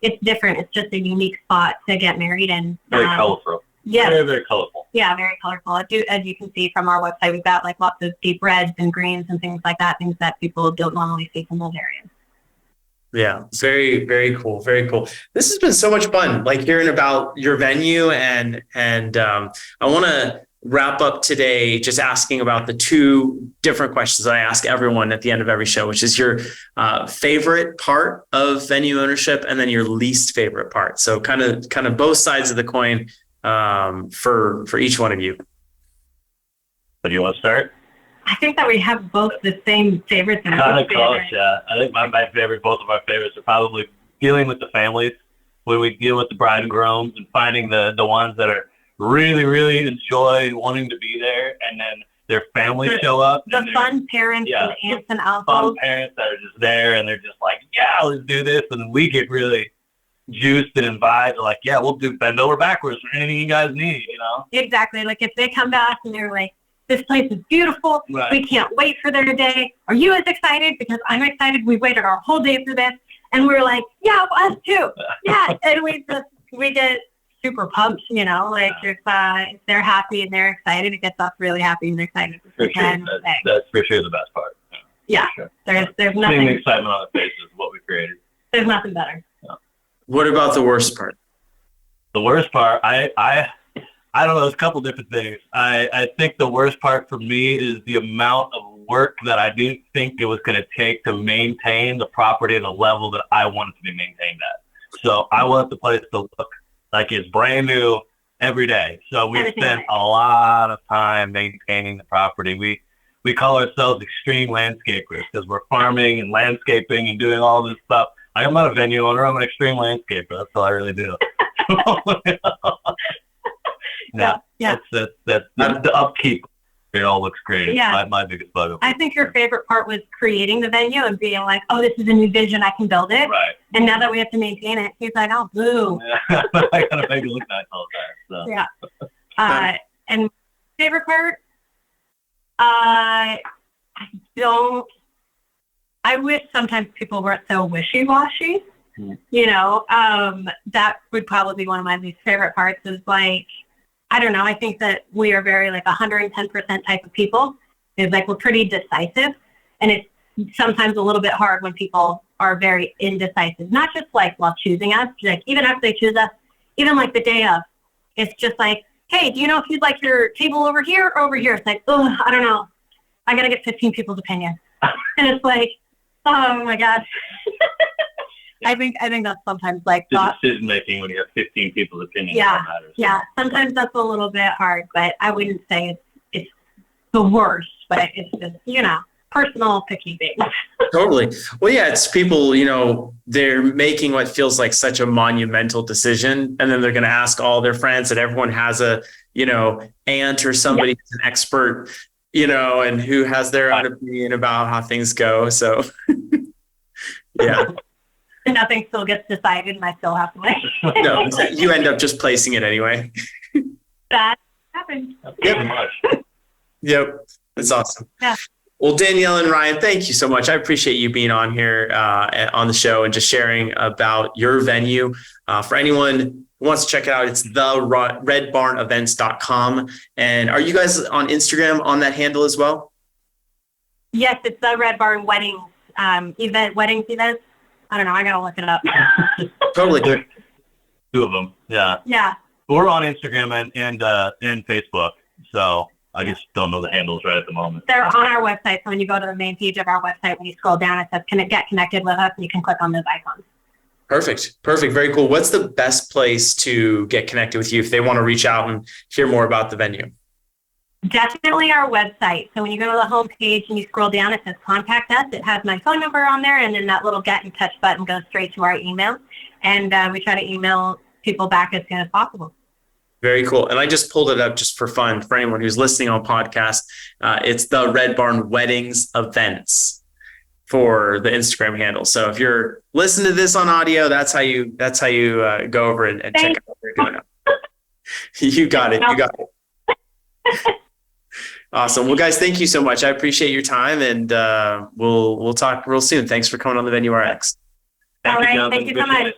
it's different. It's just a unique spot to get married in. Very colorful. Yeah. Very, very colorful. Yeah, very colorful. As you can see from our website, we've got lots of deep reds and greens and things like that, things that people don't normally see from those areas. Yeah, very, very cool. Very cool. This has been so much fun, hearing about your venue, and I want to wrap up today just asking about the 2 different questions that I ask everyone at the end of every show, which is your favorite part of venue ownership and then your least favorite part. So kind of both sides of the coin for each one of you. So do you want to start? I think that we have both the same favorites. Kind of close, yeah. I think both of our favorites are probably dealing with the families, when we deal with the bride and grooms and finding the ones that are really, really enjoy wanting to be there, and then their families show up. The fun parents and aunts and fun uncles. parents that are just there, and they're just like, yeah, let's do this. And we get really juiced and invited, like, yeah, we'll do bend over backwards for anything you guys need, you know? Exactly. Like if they come back and they're like, this place is beautiful. Right. We can't wait for their day. Are you as excited? Because I'm excited. We waited our whole day for this. And we're like, yeah, us too. Yeah. And we get super pumped, you know, like if they're happy and they're excited, it gets us really happy and excited. For sure. That's for sure the best part. Yeah. Sure. There's Seeing nothing. the excitement on the faces is what we created. There's nothing better. What about the worst part? The worst part, I don't know, there's a couple different things. I think the worst part for me is the amount of work that I didn't think it was going to take to maintain the property at a level that I wanted to be maintained at. So I want the place to look like it's brand new every day. So we spent a lot of time maintaining the property. We call ourselves extreme landscapers because we're farming and landscaping and doing all this stuff. I'm not a venue owner. I'm an extreme landscaper. That's all I really do. Yeah. That's the upkeep. It all looks great. Yeah. My biggest bug. I think your favorite part was creating the venue and being like, oh, this is a new vision. I can build it. Right. And now that we have to maintain it, he's like, oh, boo. Yeah. I gotta make it look nice all the time. So. Yeah. And favorite part? I wish sometimes people weren't so wishy-washy. You know, that would probably be one of my least favorite parts is like, I don't know. I think that we are very like 110% type of people. It's like we're pretty decisive, and it's sometimes a little bit hard when people are very indecisive. Not just like while choosing us, like even after they choose us, even like the day of, it's just like, hey, do you know if you'd like your table over here or over here? It's like, oh, I don't know. I gotta get 15 people's opinion, and it's like, oh my gosh. I think that's sometimes like decision making when you have 15 people's opinions. Yeah, matters. yeah. Sometimes that's a little bit hard, but I wouldn't say it's the worst. But it's just personal picky things. Totally. Well, yeah, it's people. They're making what feels like such a monumental decision, and then they're going to ask all their friends, and everyone has a aunt or somebody who's an expert, and who has their own opinion about how things go. So, yeah. Nothing still gets decided, and I still have to wait. No, you end up just placing it anyway. That happens. Yep. That's awesome. Yeah. Well, Danielle and Ryan, thank you so much. I appreciate you being on here on the show and just sharing about your venue. For anyone who wants to check it out, it's the redbarnevents.com. And are you guys on Instagram on that handle as well? Yes, it's the Red Barn Weddings weddings events. I don't know. I gotta look it up. Totally. Two of them. Yeah. Yeah. We're on Instagram and Facebook. So I just don't know the handles right at the moment. They're on our website. So when you go to the main page of our website, when you scroll down, it says get connected with us, and you can click on those icons. Perfect. Very cool. What's the best place to get connected with you if they want to reach out and hear more about the venue? Definitely our website. So when you go to the home page and you scroll down, it says contact us. It has my phone number on there, and then that little get in touch button goes straight to our email. And we try to email people back as soon as possible. Very cool. And I just pulled it up just for fun for anyone who's listening on podcast. It's the Red Barn Weddings Events for the Instagram handle. So if you're listening to this on audio, that's how you go over and check out what they're doing. You got it. Awesome. Well, guys, thank you so much. I appreciate your time, and we'll talk real soon. Thanks for coming on the Venue RX. All right. Thank you so much. Have a great